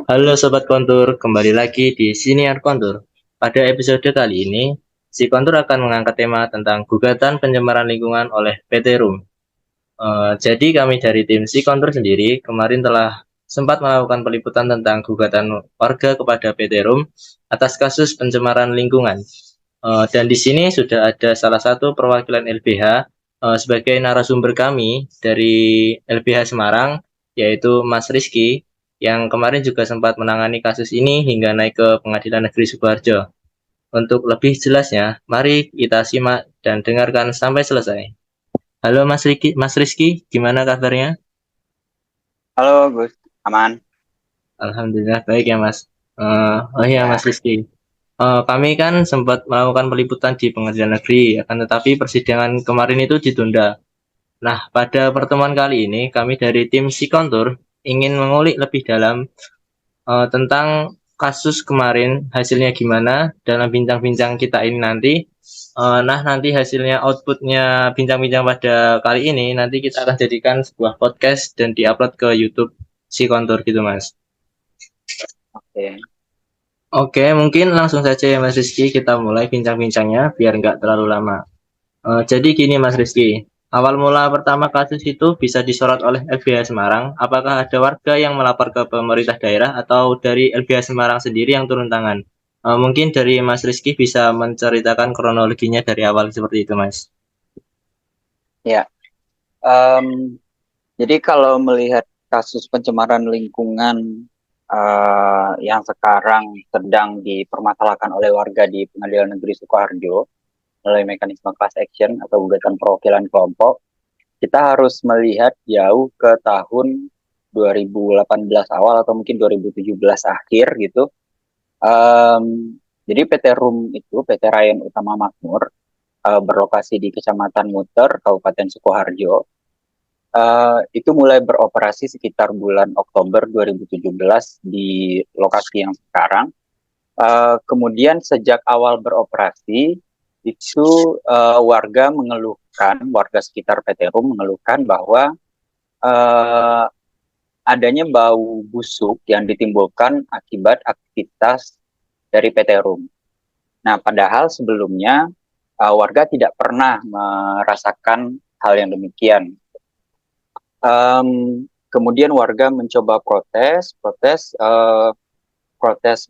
Halo Sobat Kontur, kembali lagi di Siniar Kontur. Pada episode kali ini, si Kontur akan mengangkat tema tentang gugatan pencemaran lingkungan oleh PT Rum. Jadi kami dari tim si Kontur sendiri kemarin telah sempat melakukan peliputan tentang gugatan warga kepada PT Rum atas kasus pencemaran lingkungan. Dan di sini sudah ada salah satu perwakilan LBH sebagai narasumber kami dari LBH Semarang, yaitu Mas Rizky, yang kemarin juga sempat menangani kasus ini hingga naik ke Pengadilan Negeri Sukoharjo. Untuk lebih jelasnya, mari kita simak dan dengarkan sampai selesai. Halo Mas Rizky, gimana kabarnya? Halo Gus, aman? Alhamdulillah baik ya Mas. Oh iya Ya, Mas Rizky, kami kan sempat melakukan peliputan di Pengadilan Negeri, akan tetapi persidangan kemarin itu ditunda. Nah, pada pertemuan kali ini, kami dari tim Sikontur ingin mengulik lebih dalam tentang kasus kemarin, hasilnya gimana dalam bincang-bincang kita ini nanti. Nah, nanti hasilnya, outputnya bincang-bincang pada kali ini, nanti kita akan jadikan sebuah podcast dan diupload ke YouTube Sikontur gitu, Mas. oke. Oke, mungkin langsung saja ya Mas Rizky, kita mulai bincang-bincangnya biar nggak terlalu lama. Jadi gini Mas Rizky, awal mula pertama kasus itu bisa disorot oleh LBH Semarang. Apakah ada warga yang melapor ke pemerintah daerah atau dari LBH Semarang sendiri yang turun tangan? Mungkin dari Mas Rizky bisa menceritakan kronologinya dari awal seperti itu Mas. Ya, em, jadi kalau melihat kasus pencemaran lingkungan yang sekarang sedang dipermasalahkan oleh warga di Pengadilan Negeri Sukoharjo melalui mekanisme class action atau gugatan perwakilan kelompok, kita harus melihat jauh ke tahun 2018 awal atau mungkin 2017 akhir gitu. Jadi PT RUM itu, PT Rayon Utama Makmur, berlokasi di Kecamatan Muter, Kabupaten Sukoharjo. Itu mulai beroperasi sekitar bulan Oktober 2017 di lokasi yang sekarang. Kemudian sejak awal beroperasi itu warga sekitar PT RUM mengeluhkan bahwa uh, adanya bau busuk yang ditimbulkan akibat aktivitas dari PT RUM. Nah, padahal sebelumnya warga tidak pernah merasakan hal yang demikian. Kemudian warga mencoba protes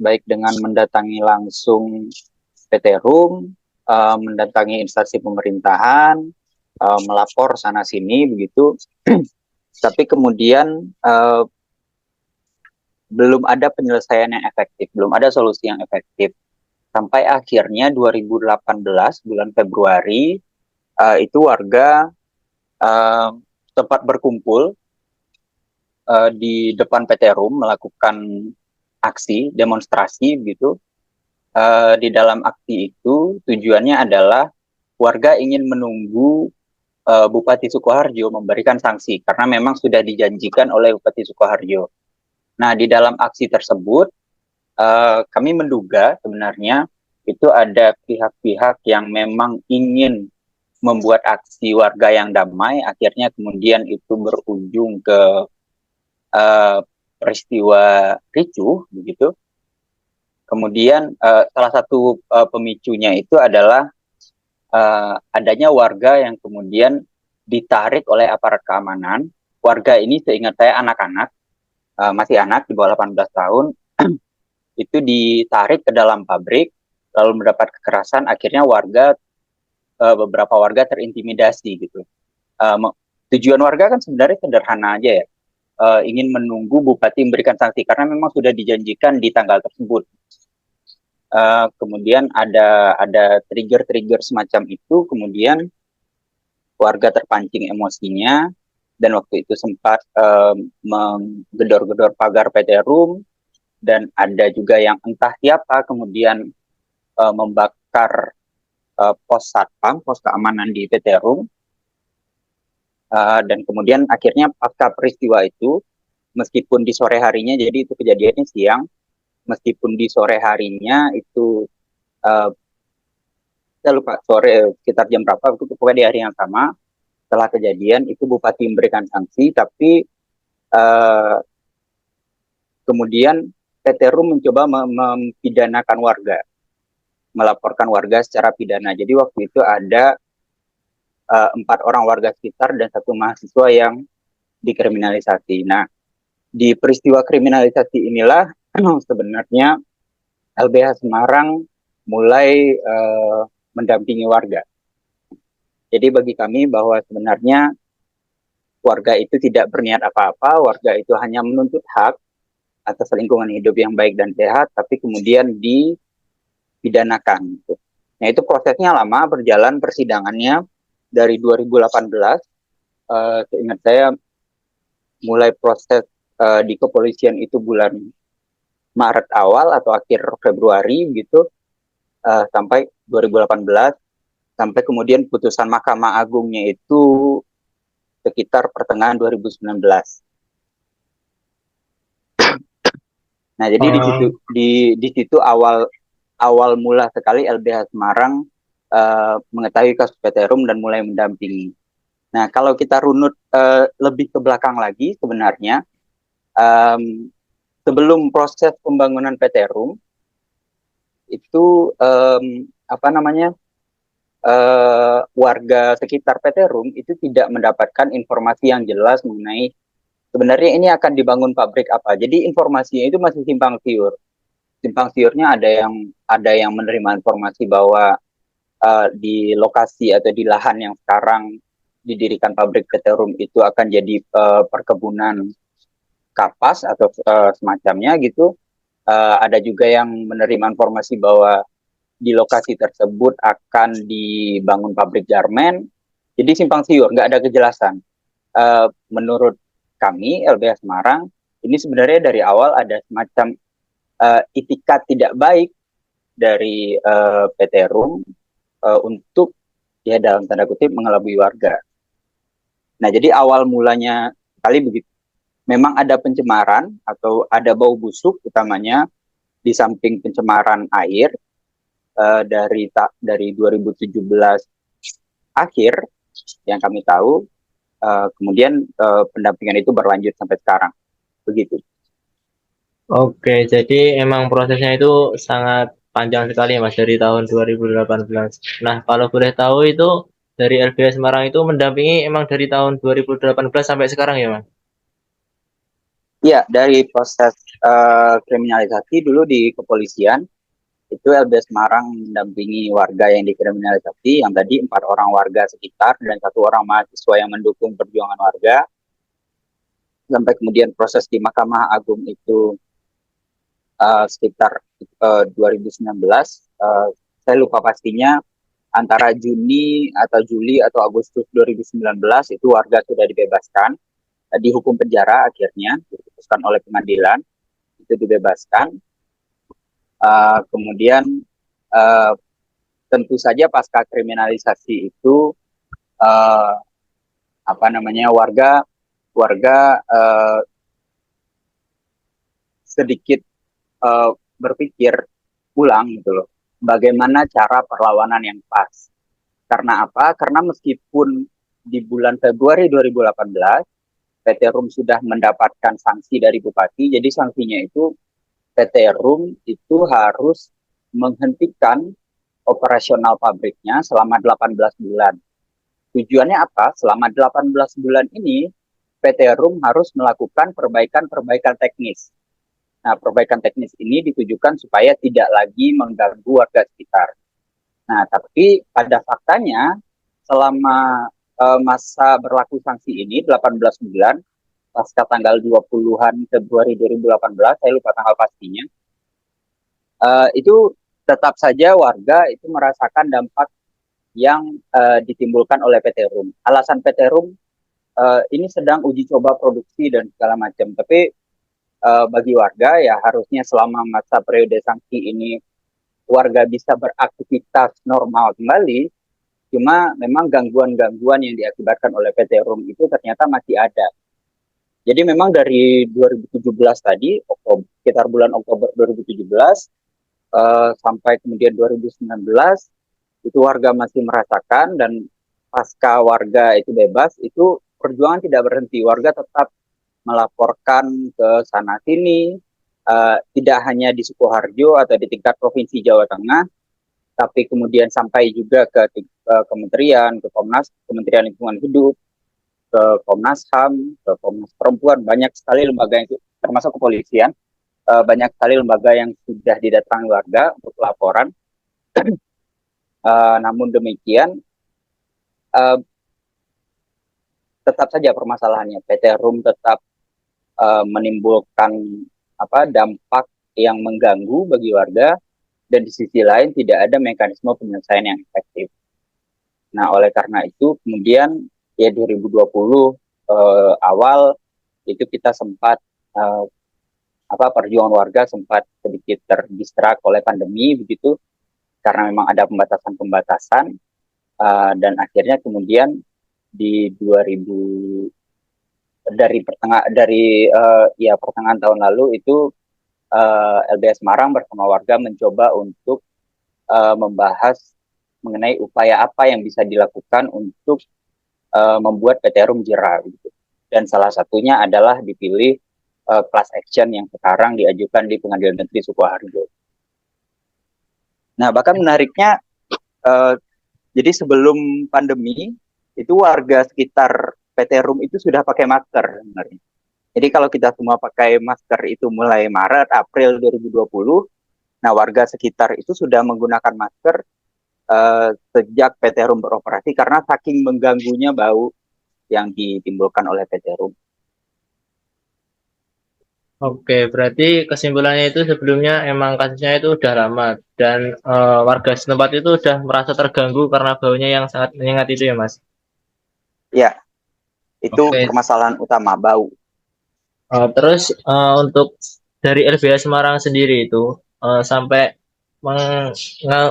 baik dengan mendatangi langsung PT RUM, mendatangi instansi pemerintahan, melapor sana sini begitu. Tapi kemudian belum ada penyelesaian yang efektif, belum ada solusi yang efektif. Sampai akhirnya 2018 bulan Februari itu warga uh, tempat berkumpul di depan PT RUM melakukan aksi demonstrasi gitu. Di dalam aksi itu tujuannya adalah warga ingin menunggu Bupati Sukoharjo memberikan sanksi karena memang sudah dijanjikan oleh Bupati Sukoharjo. Nah, di dalam aksi tersebut kami menduga sebenarnya itu ada pihak-pihak yang memang ingin membuat aksi warga yang damai, akhirnya kemudian itu berujung ke uh, peristiwa ricuh begitu. Kemudian salah satu pemicunya itu adalah adanya warga yang kemudian ditarik oleh aparat keamanan. Warga ini seingat saya anak-anak, masih anak di bawah 18 tahun, itu ditarik ke dalam pabrik, lalu mendapat kekerasan, akhirnya beberapa warga terintimidasi gitu. Tujuan warga kan sebenarnya sederhana aja ya, ingin menunggu bupati memberikan sanksi karena memang sudah dijanjikan di tanggal tersebut. Kemudian ada trigger-trigger semacam itu, kemudian warga terpancing emosinya dan waktu itu sempat menggedor-gedor pagar PT RUM dan ada juga yang entah siapa kemudian membakar pos satpam, pos keamanan di PT RUM. Dan kemudian akhirnya pasca peristiwa itu, meskipun di sore harinya, jadi itu kejadiannya siang, meskipun di sore harinya itu, uh, saya lupa sore sekitar jam berapa, itu pokoknya di hari yang sama, setelah kejadian itu Bupati memberikan sanksi, tapi uh, kemudian PT Rum mencoba mempidanakan warga, melaporkan warga secara pidana. Jadi waktu itu ada 4 orang warga sekitar dan 1 mahasiswa yang dikriminalisasi. Nah, di peristiwa kriminalisasi inilah sebenarnya LBH Semarang mulai mendampingi warga. Jadi bagi kami bahwa sebenarnya warga itu tidak berniat apa-apa, warga itu hanya menuntut hak atas lingkungan hidup yang baik dan sehat, tapi kemudian dipidanakan. Gitu. Nah itu prosesnya lama, berjalan persidangannya dari 2018. Seingat saya mulai proses di kepolisian itu bulan Maret awal atau akhir Februari gitu, sampai 2018, sampai kemudian putusan Mahkamah Agungnya itu sekitar pertengahan 2019. Nah, jadi Oh, di situ awal mula sekali LBH Semarang mengetahui kasus PT Rum dan mulai mendampingi. Nah, kalau kita runut lebih ke belakang lagi sebenarnya sebelum proses pembangunan PT Rum itu apa namanya warga sekitar PT Rum itu tidak mendapatkan informasi yang jelas mengenai sebenarnya ini akan dibangun pabrik apa. Jadi informasinya itu masih simpang siur. Simpang siurnya ada yang menerima informasi bahwa di lokasi atau di lahan yang sekarang didirikan pabrik PT Rum itu akan jadi perkebunan kapas atau semacamnya gitu. Ada juga yang menerima informasi bahwa di lokasi tersebut akan dibangun pabrik garmen. Jadi simpang siur, nggak ada kejelasan. Menurut kami LBH Semarang ini sebenarnya dari awal ada semacam itikat tidak baik dari PT Rum untuk ya dalam tanda kutip mengelabui warga. Nah jadi awal mulanya kali begitu. Memang ada pencemaran atau ada bau busuk utamanya di samping pencemaran air dari 2017 akhir yang kami tahu, kemudian pendampingan itu berlanjut sampai sekarang begitu. oke, jadi emang prosesnya itu sangat panjang sekali ya Mas dari tahun 2018. Nah, kalau boleh tahu itu dari LBH Semarang itu mendampingi emang dari tahun 2018 sampai sekarang ya Mas? Ya dari proses kriminalisasi dulu di kepolisian itu LBH Semarang mendampingi warga yang dikriminalisasi, yang tadi 4 orang warga sekitar dan 1 orang mahasiswa yang mendukung perjuangan warga, sampai kemudian proses di Mahkamah Agung itu sekitar 2019, saya lupa pastinya antara Juni atau Juli atau Agustus 2019 itu warga sudah dibebaskan, dihukum penjara akhirnya diputuskan oleh pengadilan itu dibebaskan. Kemudian uh, tentu saja pasca kriminalisasi itu uh, apa namanya warga warga sedikit berpikir ulang gitu loh, bagaimana cara perlawanan yang pas. Karena apa? Karena meskipun di bulan Februari 2018 PT Rum sudah mendapatkan sanksi dari bupati, jadi sanksinya itu PT Rum itu harus menghentikan operasional pabriknya selama 18 bulan. Tujuannya apa? Selama 18 bulan ini PT Rum harus melakukan perbaikan-perbaikan teknis. Nah, perbaikan teknis ini ditujukan supaya tidak lagi mengganggu warga sekitar. Nah, tapi pada faktanya selama masa berlaku sanksi ini 18 bulan pasca tanggal 20-an Februari 2018, saya lupa tanggal pastinya, itu tetap saja warga itu merasakan dampak yang ditimbulkan oleh PT Rum. Alasan PT Rum ini sedang uji coba produksi dan segala macam, tapi bagi warga ya harusnya selama masa periode sanksi ini warga bisa beraktivitas normal kembali. Cuma memang gangguan-gangguan yang diakibatkan oleh PT Rum itu ternyata masih ada. Jadi memang dari 2017 tadi, sekitar bulan Oktober 2017 sampai kemudian 2019 itu warga masih merasakan, dan pasca warga itu bebas itu perjuangan tidak berhenti, warga tetap melaporkan ke sana sini, tidak hanya di Sukoharjo atau di tingkat Provinsi Jawa Tengah, tapi kemudian sampai juga ke kementerian, ke Komnas, Kementerian Lingkungan Hidup, ke Komnas HAM, ke Komnas Perempuan, banyak sekali lembaga yang termasuk kepolisian, banyak sekali lembaga yang sudah didatangi warga untuk laporan. Namun demikian, uh, tetap saja permasalahannya PT Rum tetap menimbulkan dampak yang mengganggu bagi warga, dan di sisi lain tidak ada mekanisme penyelesaian yang efektif. Nah, oleh karena itu kemudian ya 2020 awal itu kita sempat perjuangan warga sempat sedikit terdistrak oleh pandemi begitu, karena memang ada pembatasan-pembatasan, dan akhirnya kemudian di 2000 dari pertengahan tahun lalu itu LBH Semarang bersama warga mencoba untuk membahas mengenai upaya apa yang bisa dilakukan untuk membuat PT Rum jera gitu. Dan salah satunya adalah dipilih class action yang sekarang diajukan di Pengadilan Negeri Sukoharjo. Nah, bahkan menariknya, jadi sebelum pandemi itu warga sekitar PT Rum itu sudah pakai masker sebenarnya. Jadi kalau kita semua pakai masker itu mulai Maret, April 2020, nah warga sekitar itu sudah menggunakan masker sejak PT Rum beroperasi karena saking mengganggunya bau yang ditimbulkan oleh PT Rum. Oke, berarti kesimpulannya itu sebelumnya emang kasusnya itu udah lama dan warga setempat itu udah merasa terganggu karena baunya yang sangat menyengat itu ya, Mas. Ya, itu Oke, permasalahan utama, bau. terus untuk dari LBH Semarang sendiri itu sampai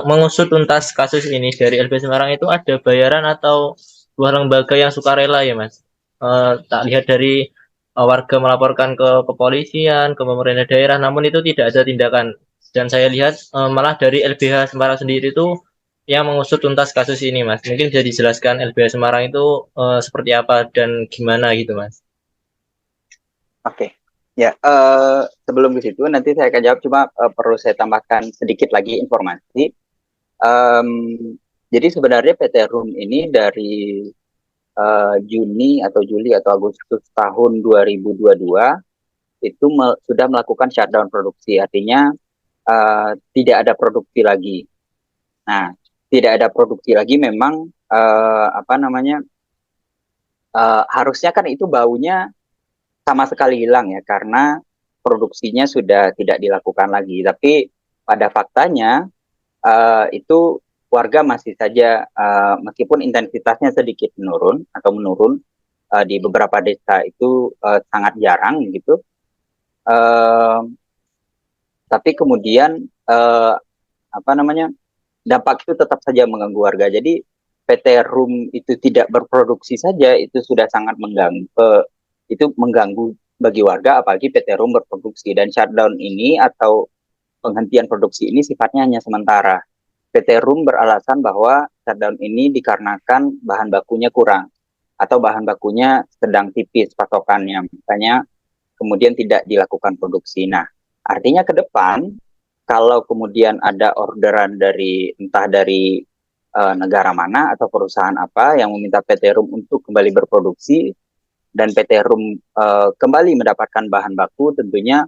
mengusut tuntas kasus ini dari LBH Semarang itu ada bayaran atau dua lembaga yang sukarela ya, Mas? Tak lihat dari warga melaporkan ke kepolisian, ke pemerintah daerah, namun itu tidak ada tindakan. Dan saya lihat malah dari LBH Semarang sendiri itu yang mengusut tuntas kasus ini, Mas. Mungkin bisa dijelaskan LBH Semarang itu seperti apa dan gimana gitu, Mas. Oke. Ya, sebelum ke situ nanti saya akan jawab, cuma perlu saya tambahkan sedikit lagi informasi. Um, jadi sebenarnya PT Rum ini dari Juni atau Juli atau Agustus tahun 2022 itu sudah melakukan shutdown produksi, artinya tidak ada produksi lagi. Nah, tidak ada produksi lagi memang harusnya kan itu baunya sama sekali hilang ya, karena produksinya sudah tidak dilakukan lagi. Tapi pada faktanya itu warga masih saja meskipun intensitasnya sedikit menurun atau menurun di beberapa desa itu sangat jarang gitu. Uh, tapi kemudian dampak itu tetap saja mengganggu warga. Jadi PT Rum itu tidak berproduksi saja itu sudah sangat mengganggu bagi warga, apalagi PT Rum berproduksi. Dan shutdown ini atau penghentian produksi ini sifatnya hanya sementara. PT Rum beralasan bahwa shutdown ini dikarenakan bahan bakunya kurang atau bahan bakunya sedang tipis pasokannya, makanya kemudian tidak dilakukan produksi. Nah, artinya ke depan kalau kemudian ada orderan dari entah dari negara mana atau perusahaan apa yang meminta PT Rum untuk kembali berproduksi dan PT Rum kembali mendapatkan bahan baku, tentunya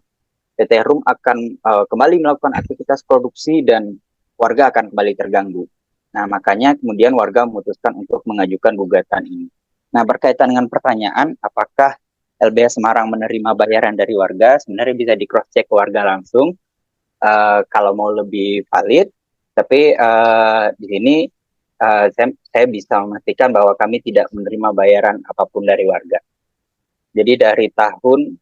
PT Rum akan kembali melakukan aktivitas produksi dan warga akan kembali terganggu. Nah, makanya kemudian warga memutuskan untuk mengajukan gugatan ini. Nah, berkaitan dengan pertanyaan apakah LBH Semarang menerima bayaran dari warga, sebenarnya bisa di cross check ke warga langsung kalau mau lebih valid. Tapi di sini saya bisa memastikan bahwa kami tidak menerima bayaran apapun dari warga. Jadi dari tahun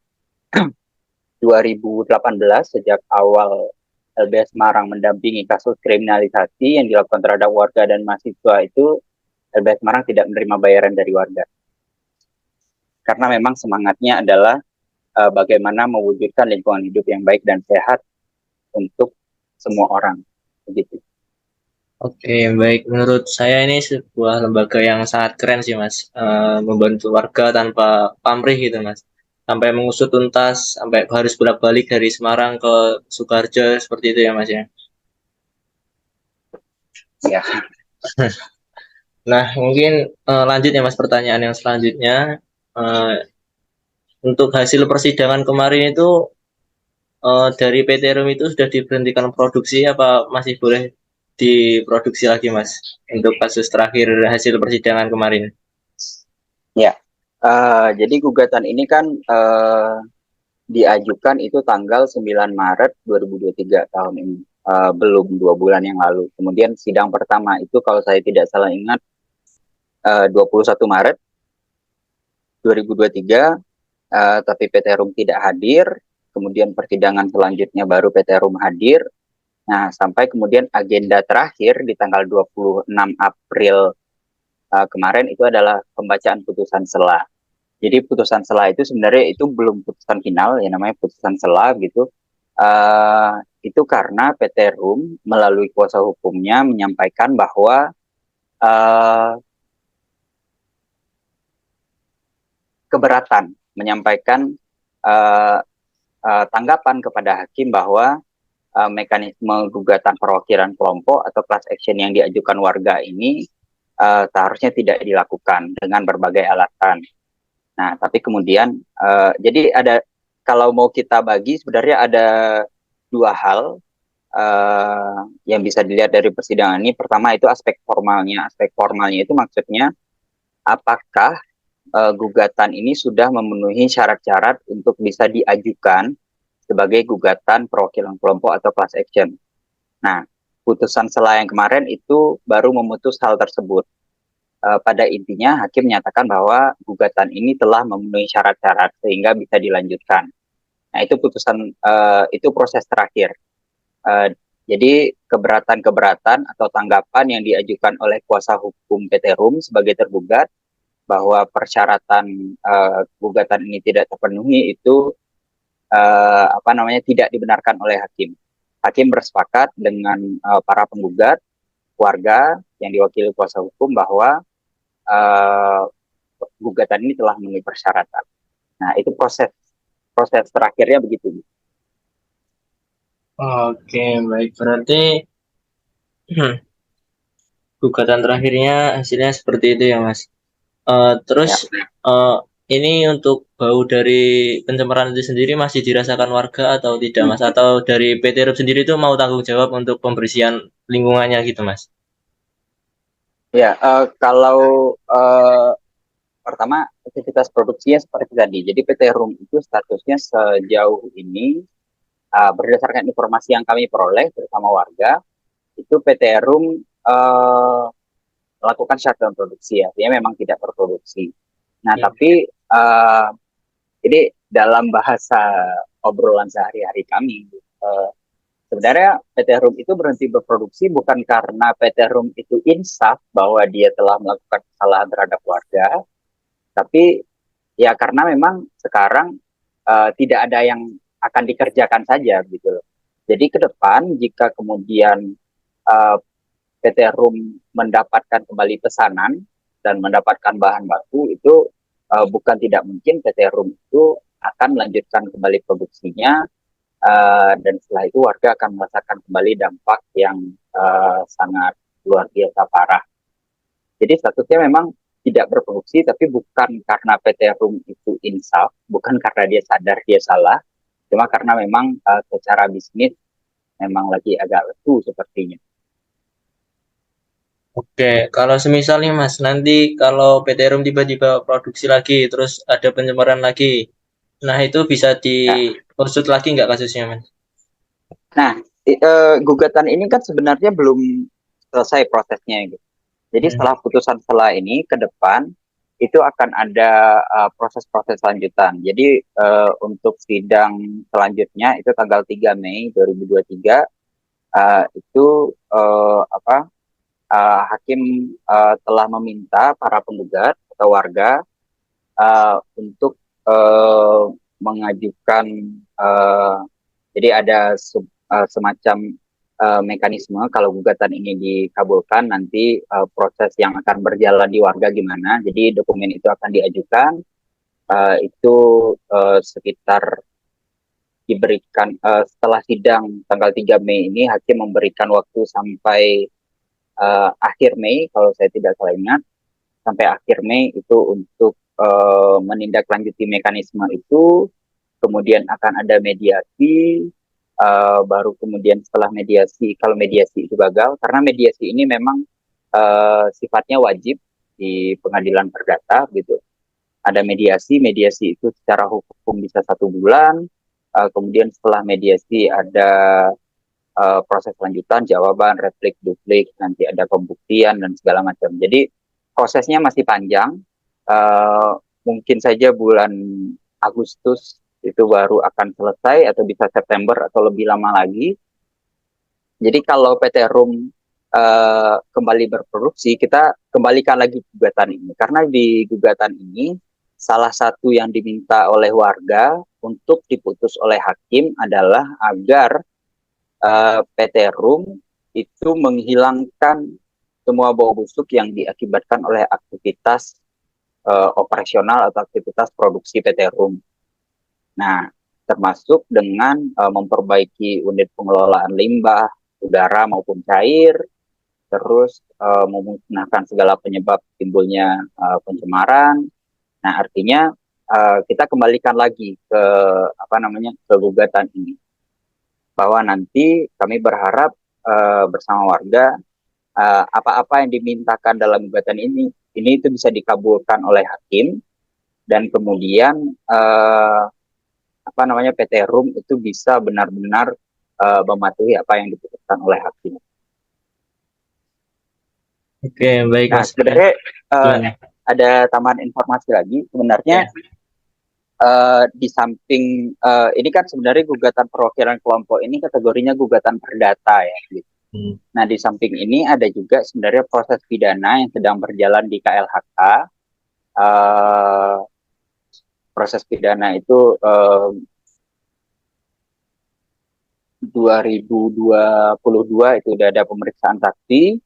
2018 sejak awal LBH Semarang mendampingi kasus kriminalisasi yang dilakukan terhadap warga dan mahasiswa itu, LBH Semarang tidak menerima bayaran dari warga. Karena memang semangatnya adalah bagaimana mewujudkan lingkungan hidup yang baik dan sehat untuk semua orang. Begitu. Oke, baik. Menurut saya ini sebuah lembaga yang sangat keren sih, Mas. Membantu warga tanpa pamrih gitu, Mas. sampai mengusut tuntas, sampai harus bolak-balik dari Semarang ke Sukoharjo seperti itu ya Mas ya. Ya. Nah, mungkin lanjut ya Mas pertanyaan yang selanjutnya. Eh, untuk hasil persidangan kemarin itu dari PT Rum itu sudah diberhentikan produksi apa masih boleh diproduksi lagi Mas untuk kasus terakhir hasil persidangan kemarin? Ya, jadi gugatan ini kan diajukan itu tanggal 9 Maret 2023 tahun ini, belum 2 bulan yang lalu. Kemudian sidang pertama itu kalau saya tidak salah ingat 21 Maret 2023, tapi PT Rum tidak hadir. Kemudian persidangan selanjutnya baru PT Rum hadir. Nah, sampai kemudian agenda terakhir di tanggal 26 April kemarin itu adalah pembacaan putusan sela. Jadi putusan sela itu sebenarnya itu belum putusan final, ya namanya putusan sela gitu. Itu karena PT Rum melalui kuasa hukumnya menyampaikan bahwa keberatan, menyampaikan uh, tanggapan kepada hakim bahwa mekanisme gugatan perwakilan kelompok atau class action yang diajukan warga ini seharusnya tidak dilakukan dengan berbagai alasan. Nah, tapi kemudian jadi ada, kalau mau kita bagi sebenarnya ada dua hal yang bisa dilihat dari persidangan ini. Pertama itu aspek formalnya. Aspek formalnya itu maksudnya apakah gugatan ini sudah memenuhi syarat-syarat untuk bisa diajukan sebagai gugatan perwakilan kelompok atau class action. Nah, putusan sela yang kemarin itu baru memutus hal tersebut. Pada intinya hakim menyatakan bahwa gugatan ini telah memenuhi syarat-syarat sehingga bisa dilanjutkan. Nah, itu putusan itu proses terakhir. Jadi keberatan-keberatan atau tanggapan yang diajukan oleh kuasa hukum PT Rum sebagai tergugat bahwa persyaratan gugatan ini tidak terpenuhi itu tidak dibenarkan oleh hakim. Hakim bersepakat dengan para penggugat, warga yang diwakili kuasa hukum bahwa gugatan ini telah memenuhi persyaratan. Nah, itu proses terakhirnya begitu. Oke, baik. Berarti gugatan terakhirnya hasilnya seperti itu ya, Mas. Terus Ya. eh, ini untuk bau dari pencemaran itu sendiri masih dirasakan warga atau tidak, Mas? Atau dari PT RUP sendiri itu mau tanggung jawab untuk pembersihan lingkungannya gitu, Mas? Ya, kalau pertama aktivitas produksinya seperti tadi. Jadi PT Rum itu statusnya sejauh ini berdasarkan informasi yang kami peroleh bersama warga, itu PT Rum melakukan shutdown produksi, ya. Dia memang tidak berproduksi. Nah, Hmm. tapi ini dalam bahasa obrolan sehari-hari kami, sebenarnya PT Rum itu berhenti berproduksi bukan karena PT Rum itu insaf bahwa dia telah melakukan kesalahan terhadap warga, tapi ya karena memang sekarang tidak ada yang akan dikerjakan saja gitu loh. Jadi ke depan jika kemudian PT Rum mendapatkan kembali pesanan dan mendapatkan bahan baku itu bukan tidak mungkin PT Rum itu akan melanjutkan kembali produksinya dan setelah itu warga akan merasakan kembali dampak yang sangat luar biasa parah. Jadi statusnya memang tidak berproduksi, tapi bukan karena PT Rum itu insaf, bukan karena dia sadar dia salah, cuma karena memang secara bisnis memang lagi agak lesu sepertinya. Oke, kalau semisal nih Mas, nanti kalau PT RUM tiba-tiba produksi lagi, terus ada pencemaran lagi, nah itu bisa Ya. diusut lagi nggak kasusnya, Mas? Nah, gugatan ini kan sebenarnya belum selesai prosesnya gitu. Jadi Hmm. setelah putusan setelah ini ke depan itu akan ada proses-proses lanjutan. Jadi untuk sidang selanjutnya itu tanggal 3 Mei 2023 itu hakim telah meminta para penggugat atau warga untuk mengajukan uh, jadi ada semacam mekanisme kalau gugatan ini dikabulkan nanti proses yang akan berjalan di warga gimana. Jadi dokumen itu akan diajukan itu sekitar diberikan setelah sidang tanggal 3 Mei ini hakim memberikan waktu sampai akhir Mei kalau saya tidak salah ingat, sampai akhir Mei itu untuk menindaklanjuti mekanisme itu, kemudian akan ada mediasi, baru kemudian setelah mediasi, kalau mediasi itu gagal, karena mediasi ini memang sifatnya wajib di pengadilan perdata gitu. Ada mediasi, mediasi itu secara hukum bisa 1 bulan, kemudian setelah mediasi ada proses lanjutan, jawaban, replik, duplik, nanti ada pembuktian dan segala macam. Jadi prosesnya masih panjang, mungkin saja bulan Agustus itu baru akan selesai atau bisa September atau lebih lama lagi. Jadi kalau PT Room kembali berproduksi, kita kembalikan lagi gugatan ini. Karena di gugatan ini, salah satu yang diminta oleh warga untuk diputus oleh hakim adalah agar PT Room itu menghilangkan semua bau busuk yang diakibatkan oleh aktivitas operasional atau aktivitas produksi PT Room. Nah, termasuk dengan memperbaiki unit pengelolaan limbah, udara maupun cair, terus memusnahkan segala penyebab timbulnya pencemaran. Nah, artinya kita kembalikan lagi ke ke gugatan ini, bahwa nanti kami berharap bersama warga apa-apa yang dimintakan dalam gugatan ini itu bisa dikabulkan oleh hakim, dan kemudian PT Room itu bisa benar-benar mematuhi apa yang diputuskan oleh hakim. Oke, baik Nah, Mas. sebenarnya ada tambahan informasi lagi. Sebenarnya di samping ini kan sebenarnya gugatan perwakilan kelompok ini kategorinya gugatan perdata ya. Gitu. Nah, di samping ini ada juga sebenarnya proses pidana yang sedang berjalan di KLHK. Proses pidana itu 2022 itu sudah ada pemeriksaan saksi.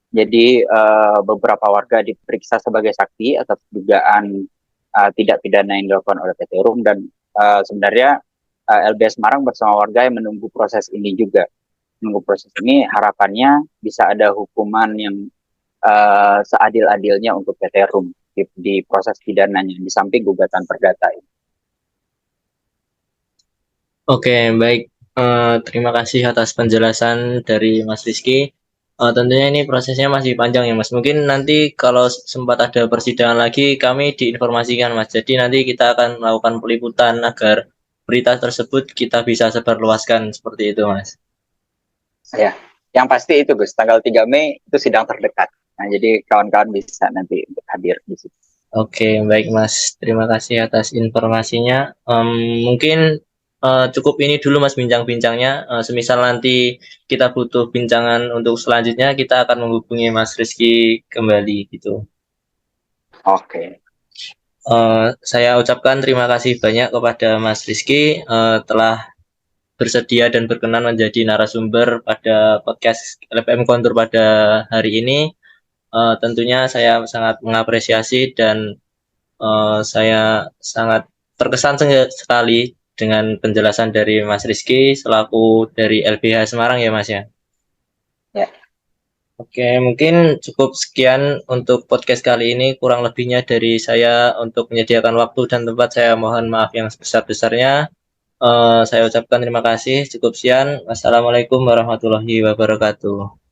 Jadi beberapa warga diperiksa sebagai saksi atas dugaan tidak pidana yang dilakukan oleh PT Room, dan sebenarnya LBH Semarang bersama warga yang menunggu proses ini juga. Menunggu proses ini harapannya bisa ada hukuman yang seadil-adilnya untuk PT Room di proses pidananya di samping gugatan perdata ini. Oke, baik. Terima kasih atas penjelasan dari Mas Rizky. Tentunya ini prosesnya masih panjang ya Mas. Mungkin nanti kalau sempat ada persidangan lagi kami diinformasikan Mas. Jadi nanti kita akan melakukan peliputan agar berita tersebut kita bisa sebarluaskan seperti itu Mas. Ya, yang pasti itu Gus, tanggal 3 Mei itu sidang terdekat. Nah, jadi kawan-kawan bisa nanti hadir di situ. Oke, baik Mas. Terima kasih atas informasinya. Mungkin cukup ini dulu Mas bincang-bincangnya. Semisal nanti kita butuh bincangan untuk selanjutnya, kita akan menghubungi Mas Rizky kembali gitu. Oke. Saya ucapkan terima kasih banyak kepada Mas Rizky telah bersedia dan berkenan menjadi narasumber pada podcast LPM Kontur pada hari ini. Tentunya saya sangat mengapresiasi dan saya sangat terkesan sekali dengan penjelasan dari Mas Rizky selaku dari LBH Semarang ya Mas ya. Ya. Oke, mungkin cukup sekian untuk podcast kali ini. Kurang lebihnya dari saya untuk menyediakan waktu dan tempat saya mohon maaf yang sebesar-besarnya. Saya ucapkan terima kasih. Cukup sekian. Wassalamualaikum warahmatullahi wabarakatuh.